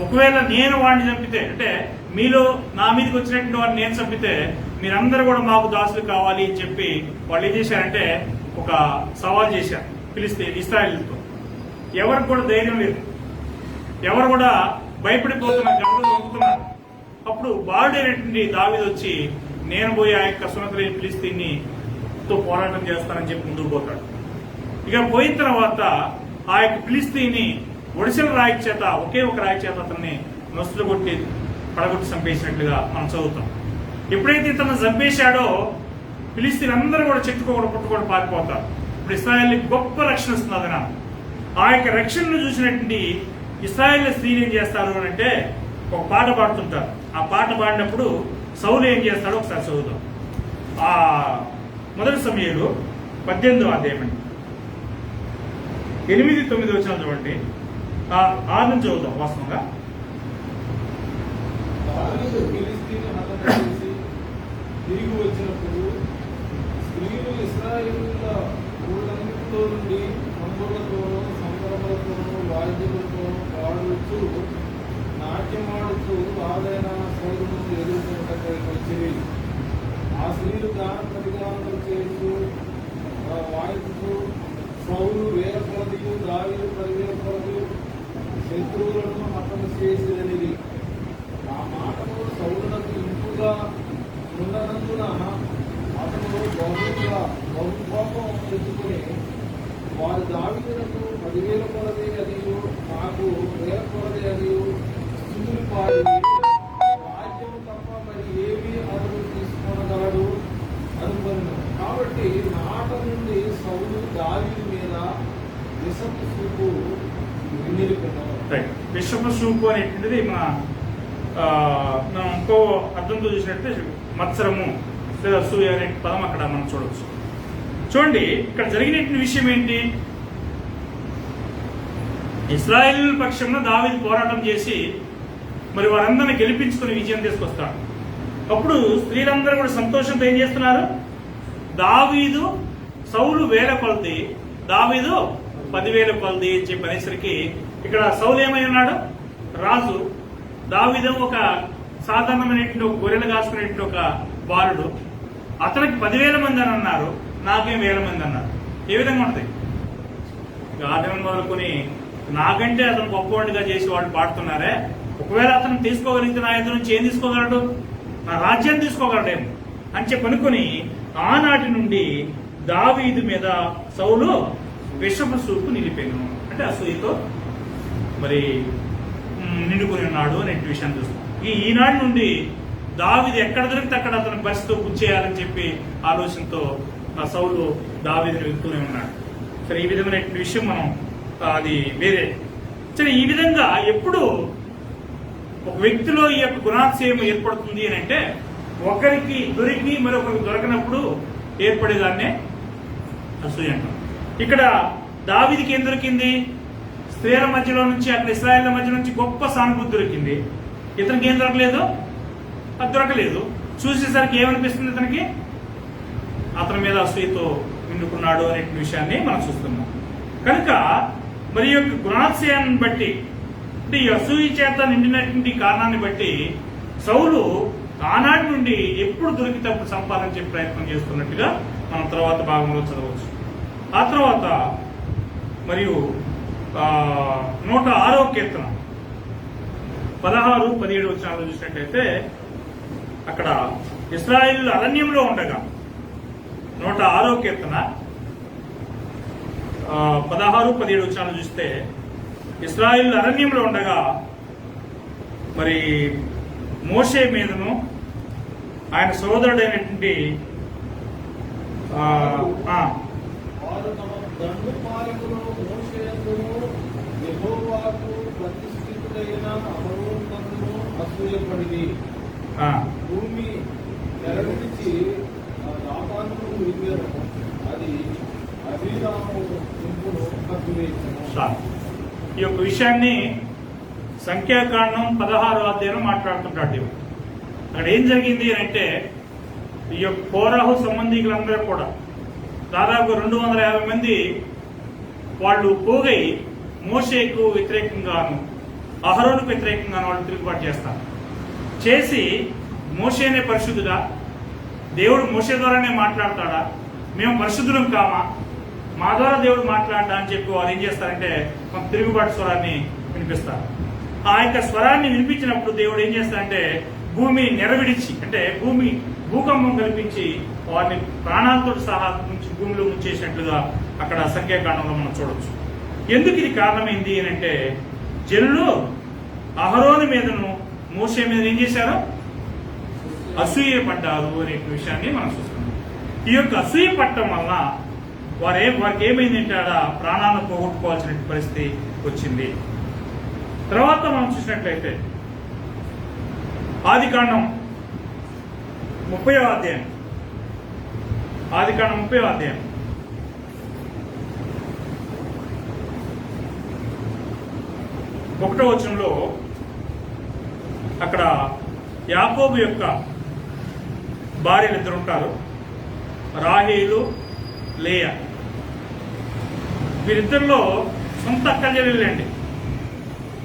ఒకవేళ నేను వాడిని చంపితే, అంటే మీలో నా మీదకి వచ్చినటువంటి వాడిని నేను చంపితే మీరందరూ కూడా మాకు దాసులు కావాలి అని చెప్పి వాళ్ళు ఏం చేశారంటే ఒక సవాల్ చేశారు ఇశ్రాయేలుతో. ఎవరికి కూడా ధైర్యం లేదు, ఎవరు కూడా భయపడిపోతున్నారు, గర్భం పంపుతున్నారు. అప్పుడు బాలుడైనటువంటి దావీదు వచ్చి నేను పోయి ఆ యొక్క సున్నతులైన ఫిలిష్తీయునితో పోరాటం చేస్తానని చెప్పి ముందుకు పోతాడు. ఇక పోయిన తర్వాత ఆ యొక్క ఫిలిష్తీయుని ఒడిసెల రాయి చేత, ఒకే ఒక రాయి చేత అతన్ని నొస్తులు కొట్టి పడగొట్టి చంపేసినట్లుగా మనం చదువుతాం. ఎప్పుడైతే ఇతను చంపేశాడో ఫిలిష్తీయులు అందరూ కూడా చెట్టుకోకుండా పుట్టుకోవడం పారిపోతారు. ఇప్పుడు ఇశ్రాయేలుకి గొప్ప రక్షణ వస్తుంది. అదన ఆ యొక్క రక్షణను చూసినటువంటి ఇశ్రాయేల్ స్త్రీలు ఏం చేస్తారు అని అంటే ఒక పాట పాడుతుంటారు. ఆ పాట పాడినప్పుడు సౌలు ఏం చేస్తాడో ఒకసారి చదువుదాం. ఆ మొదటి సమయంలో 18వ అధ్యాయం 8-9 వచనాలు చూడండి. 6 నుంచి చదువుదాం. వాస్తవంగా దావీదు ఫిలిష్తీయుని హతము చేసి తిరిగి వచ్చినప్పుడు స్త్రీలు ఇశ్రాయేలుల ఊళ్ళన్నిటిలో నుండి సంబులతోనూ సంబరములతోనూ వాయిద్యులతోనూ పాడుతూ నాట్యమాడుతూ రాజైన సౌలును ఎదుర్కొన్నటకై వచ్చిరి. ఆ స్త్రీలు గాన ప్రతిగానములు చేస్తూ వాయిద్యుతూ సౌలు వేల కొలదియు దావీదు 10,000 కొలదియు శత్రువులను హతము చేసిరనిది. ఆ మాటను సౌలునకు ఇంపుగా ఉన్నందున అతను బహుకోపం తెచ్చుకుని వారు దావీదునకు 10,000 కొలది అదియు నాకు 1,000 కొలది అదియు స్థుతులు పాడి రాజ్యము తప్ప మరి ఏమీ అతను తీసుకోనగలడు అనుకున్నాను. కాబట్టి నాట నుండి సౌలు దావీదు మీద విషపు సూపు నిలుపుకున్నాడు. విషపు సూపు అనేటువంటిది మనం ఇంకో అర్థంతో చూసినట్టే మత్సరము లేదా సూయ అనే పదం అక్కడ మనం చూడవచ్చు. చూడండి, ఇక్కడ జరిగిన విషయం ఏంటి? ఇశ్రాయేల్ పక్షంలో దావీదు పోరాటం చేసి మరి వారందరిని గెలిపించుకుని విజయం తీసుకొస్తాడు. అప్పుడు స్త్రీలందరూ కూడా సంతోషంతో ఏం చేస్తున్నారు? దావీదు సౌలు 1000 కొలది, దావీదు 10,000 కొలది అని చెప్పనేసరికి ఇక్కడ సౌలు ఏమై ఉన్నాడు? రాజు. దావీదు ఒక సాధారణమైనటువంటి ఒక గొర్రెలు కాసుకునేటువంటి ఒక బాలుడు. అతనికి 10,000 మంది అని అన్నారు, నాకేం 1000 మంది అన్నారు. ఏ విధంగా ఉంటుంది? ఆదినం మొదలుకొని నాకంటే అతను గొప్పవాడిగా చేసి వాళ్ళు పాడుతున్నారే, ఒకవేళ అతను తీసుకోగలిగితే నా ఎదురు నుంచి ఏం తీసుకోగలడు? నా రాజ్యాన్ని తీసుకోగలడేమో అని చెప్పి అనుకుని ఆనాటి నుండి దావీదు మీద సౌలు విషపు సూపు నిలిపాను. అంటే అసూయతో మరి నిండుకుని ఉన్నాడు అనే విషయాన్ని చూస్తాం. ఈనాటి నుండి దావీదు ఎక్కడ దొరికితే అక్కడ అతను బస్సుతో గుచ్చేయాలని చెప్పి ఆలోచనతో ఆ సౌలు దావీదుని వెళ్తూనే ఉన్నాడు. సరే, ఈ విధమైన విషయం మనం అది వేరే. సరే, ఈ విధంగా ఎప్పుడు ఒక వ్యక్తిలో ఈ యొక్క గుణాతిశయం ఏర్పడుతుంది అని అంటే ఒకరికి దొరికి మరొకరికి దొరకనప్పుడు ఏర్పడేదాన్నే అసూయ అంటాం. ఇక్కడ దావీదుకి ఏం దొరికింది? స్త్రీల మధ్యలో నుంచి, అక్కడ ఇశ్రాయేళ్ల మధ్య నుంచి గొప్ప సానుభూతి దొరికింది. ఇతనికి ఏం దొరకలేదు? అది దొరకలేదు. చూసేసరికి ఏమనిపిస్తుంది? అతని మీద అసూయతో నిండుకున్నాడు అనే విషయాన్ని మనం చూస్తున్నాం. కనుక మరి యొక్క గుణాతిశయాన్ని బట్టి, అంటే ఈ అసూయ చేత నిండినటువంటి కారణాన్ని బట్టి సౌలు ఆనాటి నుండి ఎప్పుడు దొరికితే అప్పుడు సంపాదించే ప్రయత్నం చేస్తున్నట్టుగా మనం తర్వాత భాగంలో చదవచ్చు. ఆ తర్వాత మరియు 106వ కీర్తన 16-17 వచనాలు చూసినట్లయితే అక్కడ ఇశ్రాయేలు అరణ్యంలో ఉండగా, 106వ కీర్తన 16-17 వచనాలు చూస్తే ఇశ్రాయేలు అరణ్యంలో ఉండగా మరి మోషే మీదను ఆయన సోదరుడైనటువంటి వారు తమ దండుపాలకులు మోషేయును యెహోవాకు ప్రతిష్ఠితుడైన అహరోనును అసూయపడిరి. భూమి నెరవేర్చి రామాను మింగెను, అది అభిరాము ఇంపును కప్పివేసెను. ఈ యొక్క విషయాన్ని సంఖ్యాకాండం 16వ అధ్యాయంలో మాట్లాడుతుంటాడు. అక్కడ ఏం జరిగింది అంటే ఈ యొక్క కోరాహు సంబంధికులందరూ కూడా దాదాపు 250 మంది వాళ్ళు పోగై మోషేకు వ్యతిరేకంగాను అహరోనుకు వ్యతిరేకంగాను వాళ్ళు తిరుగుబాటు చేస్తారు. చేసి మోషేనే పరిశుద్ధుడా, దేవుడు మోషే ద్వారానే మాట్లాడతాడా, మేము పరిశుద్ధులం కామా, మా ద్వారా దేవుడు మాట్లాడా అని చెప్పి వాళ్ళు ఏం చేస్తారంటే కొంత తిరుగుబాటు స్వరాన్ని వినిపిస్తారు. ఆ యొక్క స్వరాన్ని వినిపించినప్పుడు దేవుడు ఏం చేస్తారంటే భూమి నెరవిడిచి, అంటే భూకంపం కల్పించి వారిని ప్రాణాలతో సహా భూమిలో ముంచేసినట్లుగా అక్కడ సంఖ్యాకాండంలో మనం చూడవచ్చు. ఎందుకు ఇది కారణమైంది అని అంటే జనులు అహరోను మీదను మోషే మీద ఏం చేశారు? అసూయ పడ్డారు అనే విషయాన్ని మనం చూస్తున్నాం. ఈ యొక్క అసూయ పట్టడం వలన వారికి ఏమైందంటే ప్రాణాలను పోగొట్టుకోవాల్సిన పరిస్థితి వచ్చింది. తర్వాత మనం చూసినట్లయితే ఆదికాండం 30వ అధ్యాయం 1వ వచనంలో అక్కడ యాకోబు యొక్క భార్యలు ఇద్దరు ఉంటారు, రాహేలు, లేయా. వీరిద్దరిలో సొంత అక్కల చెల్లెళ్ళండి.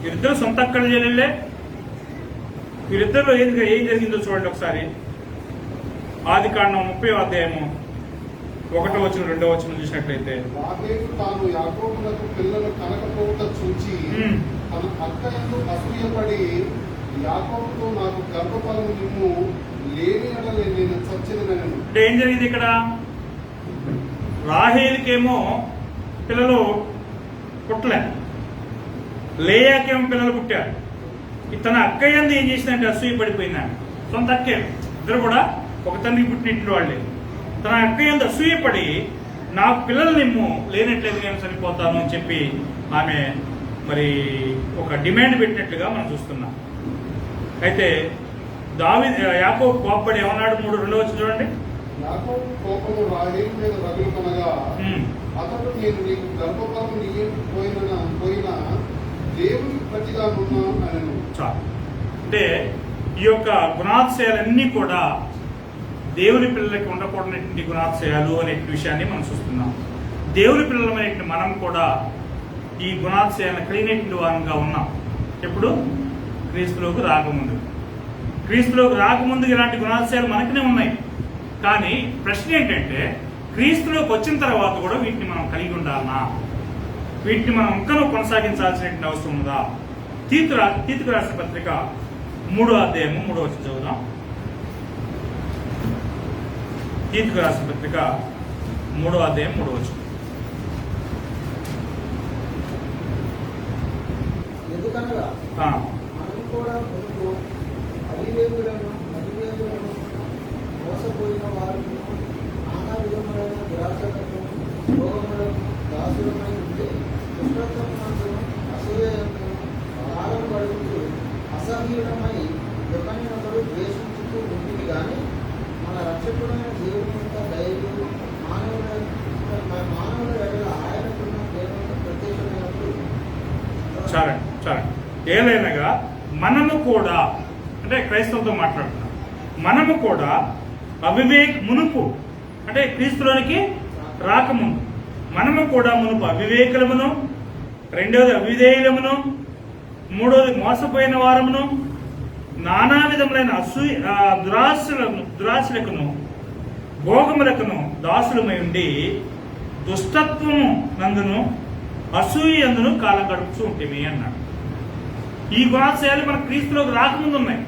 వీరిద్దరు సొంత అక్కల చెల్లెళ్ళే. వీరిద్దరిలో ఏం జరిగిందో చూడండి ఒకసారి. ఆదికాండం 30వ అధ్యాయము 1వ వచనం 2వ వచనం చూసినట్లయితే రాహేలు తాను యాకోబులకు పిల్లలు కనకపోవుట చూచి తన అక్క యందు అసూయపడి యాకోబుతో నాకు గర్భఫలము నిమ్ము, లేని ఎడల నేను చచ్చిననెను. అంటే ఏం జరిగింది ఇక్కడ? రాహేలుకేమో పిల్లలు పుట్టలే, లేయాకేమో పిల్లలు పుట్టారు. తన అక్కయ్య ఏం చేసిందంటే అసూయ పడిపోయిందండి. సొంత అక్కే, ఇద్దరు కూడా ఒక తండ్రికి పుట్టినట్టు వాళ్ళే. తన అక్కయ్య అసూయపడి నాకు పిల్లలు నిమ్ము, లేనట్లేదు నేను చనిపోతాను అని చెప్పి ఆమె మరి ఒక డిమాండ్ పెట్టినట్లుగా మనం చూస్తున్నాం. అయితే యాకోబు కోప్పడి ఏమన్నాడు? 3:2 వచ్చి చూడండి. యాకోబు కోపము రాహేలు మీద రగులుకొనగా అతడు నేను నీకు గర్భఫలము పోయిన దేవుని ప్రతిగా ఉన్నాను అనెను. అంటే ఈ యొక్క గుణాతిశయాలన్నీ కూడా దేవుని పిల్లలకి ఉండకూడనటువంటి గుణాతిశయాలు అనే విషయాన్ని మనం చూస్తున్నాం. దేవుని పిల్లలమైనటువంటి మనం కూడా ఈ గుణాతిశయాలను కలిగినటువంటి వారంగా ఉన్నాం. ఎప్పుడు? క్రీస్తులోకి రాకముందు ఇలాంటి గుణాతిశయాలు మనకునే ఉన్నాయి. కానీ ప్రశ్న ఏంటంటే క్రీస్తులోకి వచ్చిన తర్వాత కూడా వీటిని మనం కలిగి ఉండాలనా? వీటిని మనం ఇంకా కొనసాగించాల్సిన అవసరం ఉందా? తీతుకు రాసిన పత్రిక 3వ అధ్యాయము 3వ వచనం చదువుదాం. తీతుకు రాసిన పత్రిక 3వ అధ్యాయం 3వ వచనం. ఎందుకనగా మనం కూడా ముందు అవివేకులను మోసపోయిన వారిని నానా విధములైన దురాశలను రోగములను దాసులమై ఉంటే దుష్టత్వమునందు అసూయయందు కాలం గడుపుతూ అసహ్యులమై ఒకరినొకరు ద్వేషించుతూ ఉంటుంది. కానీ మన రక్షకుడైన దేవుని యొక్క ధైర్యం మానవుల ఎడల ఆయనకున్న దేవుని ప్రత్యేకమైనప్పుడు చాలండి. ఏలైనగా మనము కూడా, అంటే క్రైస్తవులతో మాట్లాడుతున్నాం, మనము కూడా మునుపు అంటే క్రీస్తులోనికి రాకముందు మనము కూడా మునుపు అవివేకులమును, రెండవది అవిధేయులమును, మూడవది మోసపోయిన వారమును, నానా విధములైన దురాశలకును భోగములకును దాసులమై ఉండి దుష్టత్వము నందును అసూయందును కాలం గడుపుతూ ఉంటేమి అన్నాడు. ఈ గుణాశయాలు మన క్రీస్తులోకి రాకముందు ఉన్నాయి.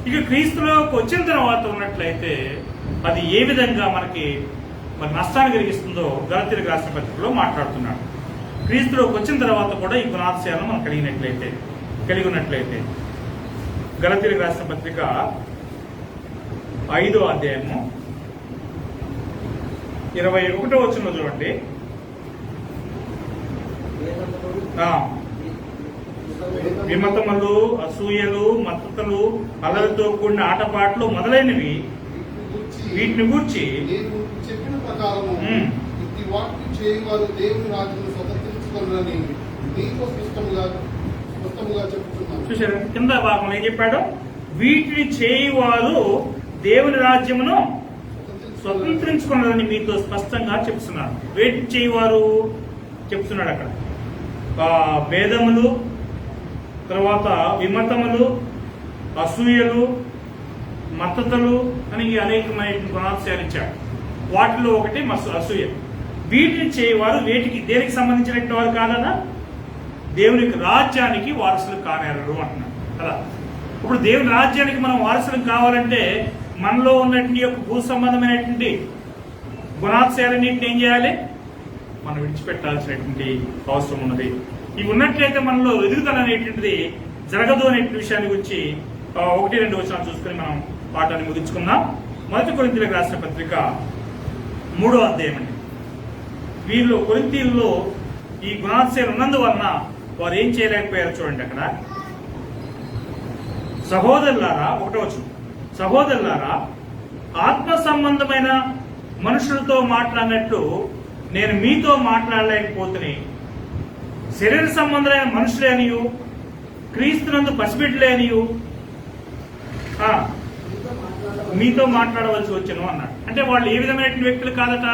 ఇక క్రీస్తులోకి వచ్చిన తర్వాత ఉన్నట్లయితే అది ఏ విధంగా మనకి మరి నష్టాన్ని కలిగిస్తుందో గలతీయులకు రాసిన పత్రికలో మాట్లాడుతున్నాడు. క్రీస్తులోకి వచ్చిన తర్వాత కూడా ఈ గుణాశయాలను మనం కలిగి ఉన్నట్లయితే గలతీయులకు రాసిన పత్రిక 5వ అధ్యాయము 21వ వచనంలో చూడండి. విమతములు, అసూయలు, మత్తతలు, అలలతో కూడిన ఆటపాటలు మొదలైనవి వీటిని గూర్చి నేను చెప్పిన ప్రకారము ఇది వాటిని చేయవారు దేవుని రాజ్యమును స్వతంత్రించుకోవాలని నీతో స్పష్టముగా చెప్తున్నాను. చూసారు కింద భాగంలో ఏం చెప్పాడు? వీటిని చేయవారు దేవుని రాజ్యమును స్వతంత్రించుకున్నారని మీతో స్పష్టంగా చెప్తున్నాడు. వీటిని చేయవారు చెప్తున్నాడు అక్కడ. భేదములు, తర్వాత విమతములు, అసూయలు, మత్తతలు అని అనేకమైన గుణాశయాలు ఇచ్చాడు. వాటిలో ఒకటి అసూయ. వీటిని చేయవారు దేనికి సంబంధించినటువంటి వారు కాదనా? దేవునికి రాజ్యానికి వారసులు కానేరరు అంటున్నాడు కదా. ఇప్పుడు దేవుని రాజ్యానికి మనం వారసులు కావాలంటే మనలో ఉన్నటువంటి యొక్క భూ సంబంధమైనటువంటి గుణాశయాలన్నింటినీ ఏం చేయాలి? మనం విడిచిపెట్టాల్సినటువంటి అవసరం ఉన్నది. ఇవి ఉన్నట్లయితే మనలో ఎదుగుదల అనేటువంటిది జరగదు అనే విషయాన్ని గురించి 1-2 వచనాలు చూసుకుని మనం పాఠాన్ని ముగించుకుందాం. 1 కొరింథీయులకు రాసిన పత్రిక 3వ అధ్యాయం అండి. వీళ్ళు కొరింథీయుల్లో ఈ గుణాశయాలు ఉన్నందువలన వారు ఏం చేయలేకపోయారు చూడండి. అక్కడ సహోదరులారా, 1వ వచనం, సహోదరులారా, ఆత్మ సంబంధమైన మనుషులతో మాట్లాడినట్లు నేను మీతో మాట్లాడలేకపోతే శరీర సంబంధమైన మనుషులే అనియు క్రీస్తునందు పసిబిడ్డలే అనియు మీతో మాట్లాడవలసి వచ్చాను అన్నాడు. అంటే వాళ్ళు ఏ విధమైన వ్యక్తులు కాదట?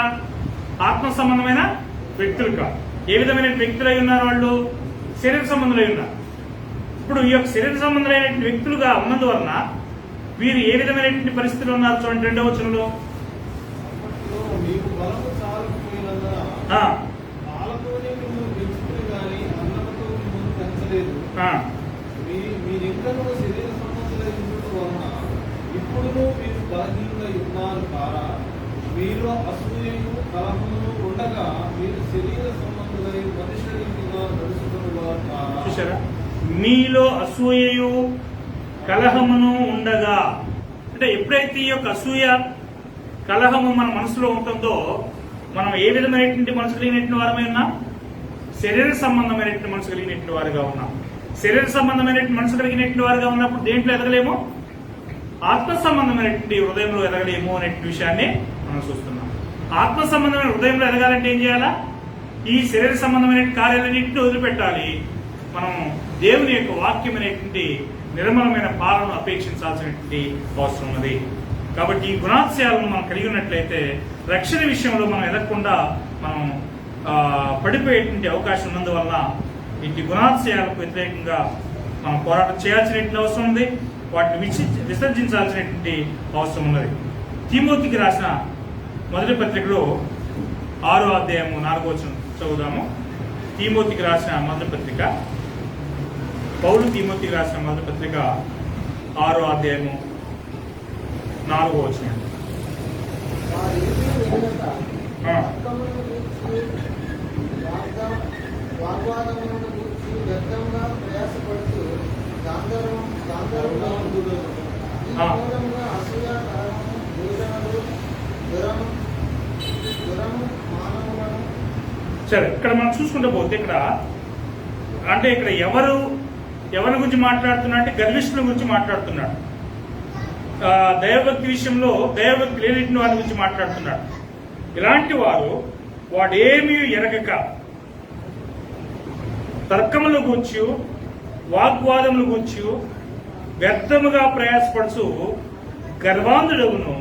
ఆత్మ సంబంధమైన వ్యక్తులు కాదు. ఏ విధమైన వ్యక్తులై ఉన్నారు? వాళ్ళు శరీర సంబంధులై ఉన్నారు. ఇప్పుడు ఈ యొక్క శరీర సంబంధులైన వ్యక్తులుగా ఉన్నందువలన వీరు ఏ విధమైనటువంటి పరిస్థితులు ఉన్నారు చూడండి. 2వ వచనంలో ఇప్పుడు మీరు బలహీనులై ఉన్నారు కారా? మీలో అసూయయు కలహమును ఉండగా మీరు శరీర సంబంధులై మనుషులుగా నడుచుకునేవారు కారా? చూసారా? మీలో అసూయయు కలహమును ఉండగా, అంటే ఎప్పుడైతే ఈ యొక్క అసూయ కలహము మన మనసులో ఉంటుందో మనం ఏ విధమైనటువంటి మనసు కలిగినటువంటి వారమై ఉన్నాం? శరీర సంబంధమైనటువంటి మనసు కలిగినటువంటి వారుగా ఉన్నాం. శరీర సంబంధమైనటువంటి మనసు కలిగినటువంటి వారుగా ఉన్నప్పుడు దేంట్లో ఎదగలేము? ఆత్మ సంబంధమైనటువంటి హృదయంలో ఎదగలేము అనే విషయాన్ని మనం చూస్తున్నాం. ఆత్మ సంబంధమైన హృదయంలో ఎదగాలంటే ఏం చేయాలా? ఈ శరీర సంబంధమైన కార్యాలన్నింటినీ వదిలిపెట్టాలి. మనం దేవుని యొక్క వాక్యం అనేటువంటి నిర్మలమైన పాలనను అపేక్షించాల్సినటువంటి అవసరం ఉన్నది. కాబట్టి ఈ గుణాశయాలను మనం కలిగి ఉన్నట్లయితే రక్షణ విషయంలో మనం ఎదగకుండా మనం పడిపోయేటువంటి అవకాశం ఉన్నందువలన ఇంటి గుణాశయాలకు వ్యతిరేకంగా మనం పోరాటం చేయాల్సినటువంటి అవసరం ఉంది. వాటిని విసర్జించాల్సినటువంటి అవసరం ఉన్నది. తిమోతికి రాసిన మొదటి పత్రికలో 6వ అధ్యాయము 4వ వచనం చదువుదాము. తిమోతికి రాసిన మొదటి పత్రిక, పౌలు తిమోతికి రాసిన మొదటి పత్రిక 6వ అధ్యాయము 4వ వచనం. సరే, ఇక్కడ మనం చూసుకుంటూ పోతే ఇక్కడ ఎవరి గురించి మాట్లాడుతున్నా అంటే గర్విష్ఠుల గురించి మాట్లాడుతున్నాడు. దైవభక్తి విషయంలో దైవభక్తి లేని వారి గురించి మాట్లాడుతున్నాడు. ఇలాంటి వారు వాడేమీ ఎరగక తర్కములు గూర్చి వాగ్వాదములు గూర్చి వ్యర్థముగా ప్రయాసపడుచు గర్వాంధుడవును.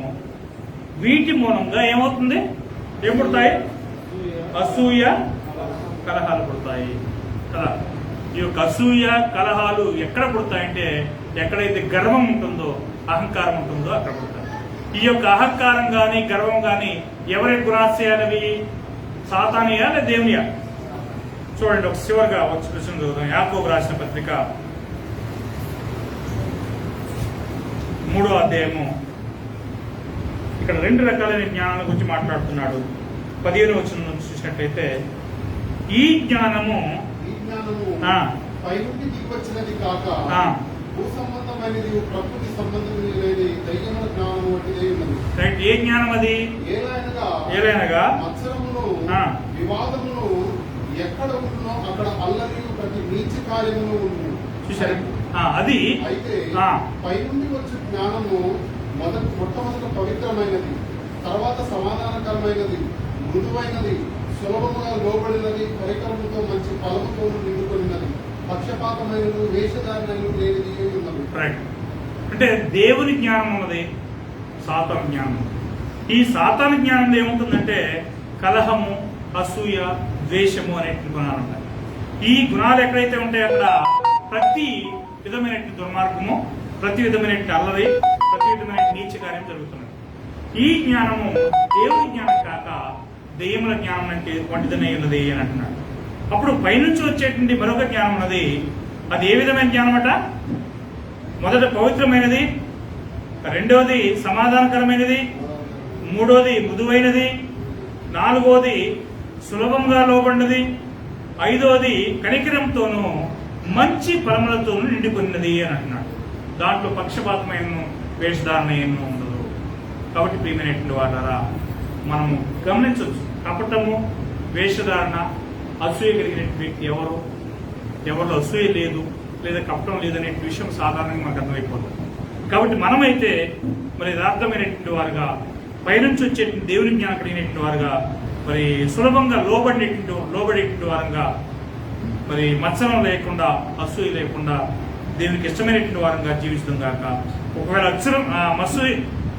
వీటి మూలంగా ఏమవుతుంది? ఏం పుడతాయి? అసూయ కలహాలు పుడతాయి కదా. ఈ యొక్క అసూయ కలహాలు ఎక్కడ పుడతాయంటే ఎక్కడైతే గర్వం ఉంటుందో, అహంకారం ఉంటుందో అక్కడ పుడతాయి. ఈ యొక్క అహంకారం గాని గర్వం గాని ఎవరి గుణాశయాలవి? సాతానియా లేదా దేవునియా? చూడండి, ఒక చివరిగా వచ్చి ప్రశ్న చదువుతాం. యాకోబు రాసిన పత్రిక 3వ అధ్యాయము. ఇక్కడ 2 రకాలైన జ్ఞానాల గురించి మాట్లాడుతున్నాడు. 15వ వచనం నుంచి చూసినట్లయితే, ఈ జ్ఞానము పైనుండి దిగివచ్చినది కాక భూ సంబంధమైనది, ప్రకృతి సంబంధమైనది, దయ్యముల జ్ఞానము వంటిదే ఉన్నది. రైట్. ఏ జ్ఞానం అది? ఏలైనగా మత్సరమును వివాదమును ఎక్కడ ఉంటున్నో అక్కడ అల్లరియు ప్రతి నీచ కార్యమును ఉంటును. చూసారు? అది అయితే పైనుండి వచ్చే జ్ఞానము మొట్టమొదట పవిత్రమైనది, తర్వాత సమాధానకరమైనది, మృదువైనది, సులభముగా లోబడినది, పరికరముతో మంచి ఫలముతో నిండుకొనినది, పక్షపాతమైనది, వేషధారణలు లేనిది ఉన్నది. అంటే దేవుని జ్ఞానం ఉన్నది, సాతాను జ్ఞానం. ఈ సాతాను జ్ఞానం ఏముంటుందంటే కలహము, అసూయ, ద్వేషము అనేటువంటి గుణాలు ఉంటాయి. ఈ గుణాలు ఎక్కడైతే ఉంటాయో అక్కడ ప్రతి విధమైన దుర్మార్గము, ప్రతి విధమైన అల్లరి, ప్రతి విధమైన నీచ కార్యం జరుగుతున్నది. ఈ జ్ఞానము దేవుని జ్ఞానం కాక దెయ్యముల జ్ఞానం అంటే వంటిదనే ఉన్నది అని అంటున్నాడు. అప్పుడు పైనుంచి వచ్చేటువంటి మరొక జ్ఞానం ఉన్నది. అది ఏ విధమైన జ్ఞానం అట? మొదట పవిత్రమైనది, రెండవది సమాధానకరమైనది, మూడవది మృదువైనది, నాలుగవది సులభంగా లోబడినది, ఐదవది కనికరంతోనూ మంచి ఫలములతోనూ నిండుకున్నది అని అంటున్నాడు. దాంట్లో పక్షపాతమైన వేషధారణ ఏమో ఉండదు. కాబట్టి ప్రియమైనటువంటి వాళ్ళారా, మనము గమనించవచ్చు. కపటము, వేషధారణ, అసూయ కలిగిన వ్యక్తి ఎవరిలో అసూయ లేదు లేదా కపటం లేదనే విషయం సాధారణంగా మనకు అర్థమైపోతుంది. కాబట్టి మనమైతే మరి యథార్థమైనటువంటి వారుగా, పైనుంచి వచ్చేటువంటి దేవుని జ్ఞానం కలిగినటువంటి వారుగా, మరి సులభంగా లోబడేటువంటి వారంగా, మరి మత్సరం లేకుండా, అసూయ లేకుండా దేవునికి ఇష్టమైనటువంటి వారంగా జీవిస్తాం కాక. ఒకవేళ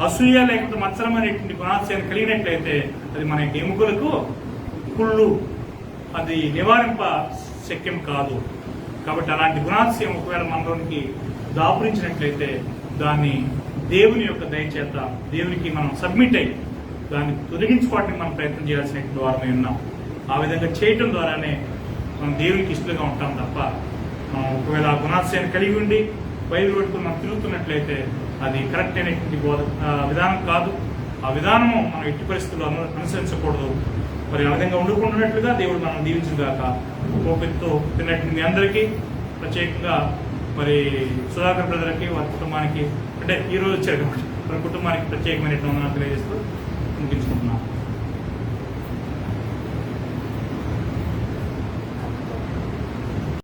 అసూయ లేకుండా మత్సరం అనేటువంటి గుణాశయాన్ని కలిగినట్లయితే అది మన ఎముకలకు కుళ్ళు, అది నివారింప శక్యం కాదు. కాబట్టి అలాంటి గుణాశయం ఒకవేళ మనలోనికి దాపురించినట్లయితే దాన్ని దేవుని యొక్క దయచేత దేవునికి మనం సబ్మిట్ అయ్యి దాన్ని తొలగించుకోవడానికి మనం ప్రయత్నం చేయాల్సినటువంటి వారమే ఉన్నాం. ఆ విధంగా చేయటం ద్వారానే మనం దేవునికి ఇష్టంగా ఉంటాం తప్ప ఒకవేళ ఆ గుణాశయాన్ని కలిగి ఉండి బయలు పెట్టుకుని మనం తిరుగుతున్నట్లయితే అది కరెక్ట్ అయినటువంటి విధానం కాదు. ఆ విధానము మనం ఎట్టి పరిస్థితుల్లో అనుసరించకూడదు. మరి ఆ విధంగా ఉండుకుంటున్నట్లుగా దేవుడు మనం దీవించుగాక. ఓపికతో తిన్నట్టు మీ అందరికీ, ప్రత్యేకంగా మరి సుధాకర్ బ్రదర్కి, వారి కుటుంబానికి, అంటే ఈ రోజు వచ్చారు వారి కుటుంబానికి ప్రత్యేకమైనటువంటి వందనాలు తెలియజేస్తున్నాను.